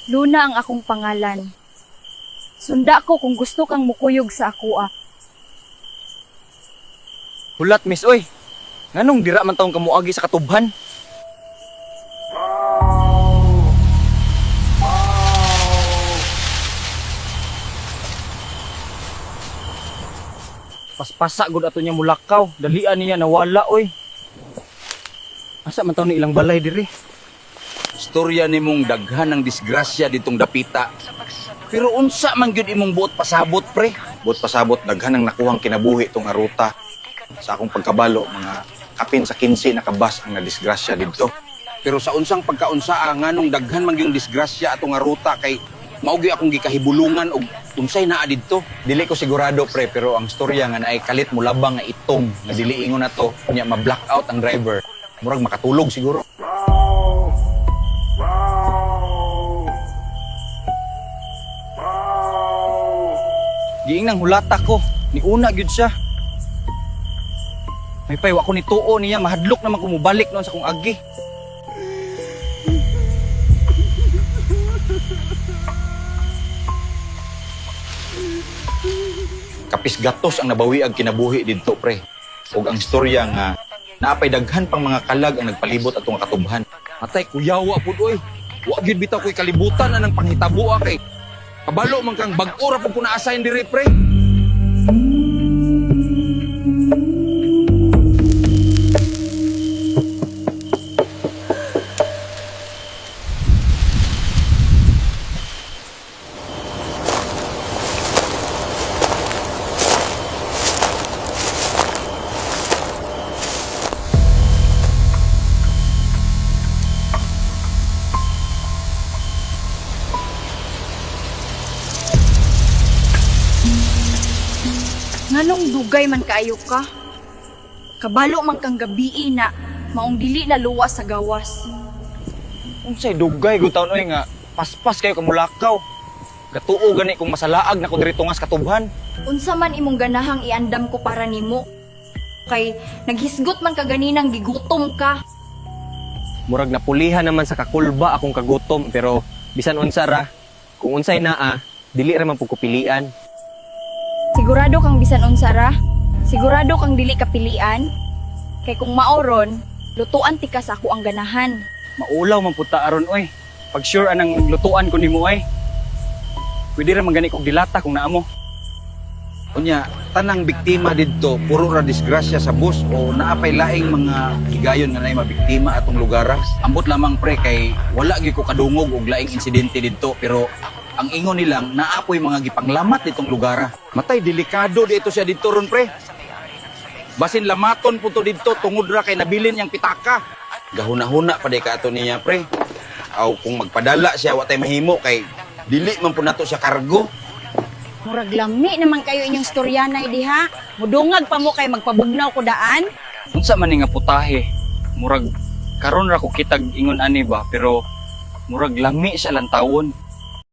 Luna ang akong pangalan. Sunda ko kung gusto kang mukuyog sa ako. Hulat, miss, oy. Nganong dira man taong kamuagi sa katubhan? Paspasa gud ato niya mulakaw. Dalian niya nawala, oy. Asa man taon ni ilang balay diri? Istorya nimong daghan ng disgrasya ditong dapita. Pero unsa man gyud imong buot pasabot, pre? Buot pasabot daghan ng nakuhang kinabuhi tong aruta. Sa akong pagkabalo, mga kapin sa 15 na kabas ang nadisgrasya dito. Pero sa unsang pagkaunsaa nganong daghan man gyung disgrasya atong aruta kay maugi akong gikahibulungan og unsay naa didto. Dili ko sigurado, pre, pero ang storya nga naay kalit mo labang nga itong nga dili ingon nato nya ma-blackout ang driver. Murag makatulog siguro. Giing nang hulata ko. Ni una gyud siya. May pay wa ko ni tuo niya mahadlok naman ko mubalik noon sa kong agi. Kapis gatos ang nabawi ang kinabuhi didto, pre. Ug ang istorya nga naapay daghan pang mga kalag ang nagpalibot atong katubhan. Atay kuyawa pud oy. Wa gyud bitaw ko'y kalibutan na ng panghitabo kay. Kabalo man kang bag-ora pud ko na-assign diri, pre. Nganong dugay man kaayo ka? Kabalo man kang gabi na, maong dili na luwas sa gawas. Unsay dugay gud taon oy nga paspas kayo kamulakaw. Gatuo gani kung masalaag na ko diri tungas katubhan. Unsa man imong ganahang iandam ko para nimo? Kay naghisgot man ka ganinang gigutom ka. Murag napulihan naman sa kakulba akong kagutom pero bisan unsa ra kung unsay naa dili ra man pud ko pilian. Sigurado kang bisan unsa ra? Sigurado kang dili kapilian? Kay kung maoron, lutuan ti ka sa ako ang ganahan. Maulaw man pud ta aron oy. Pag sure anang lutuan ko nimo ay. Pwede ra man gani kog dilata kung naa mo. Unya, tanang biktima didto puro ra disgrasya sa bus o naapay laing mga higayon nga naay mabiktima atong lugar. Ambot lamang, pre, kay wala gyud ko kadungog og laing insidente didto pero ang ingon nilang naapoy mga gipanglamat ditong lugar. Matay delikado dito siya dito ron, pre. Basin lamaton po to dito tungod ra kay nabilin niyang pitaka. Gahuna-huna pa day ka ato niya, pre. Aw kung magpadala siya wa tay mahimo kay dili man po nato siya kargo. Murag lami naman kayo inyong storyanay diha. Mudungag pa mo kay magpabugnaw ko daan. Unsa man ni nga putahe? Murag karon ra ko kitag ingon ani ba pero murag lami siya lang taon.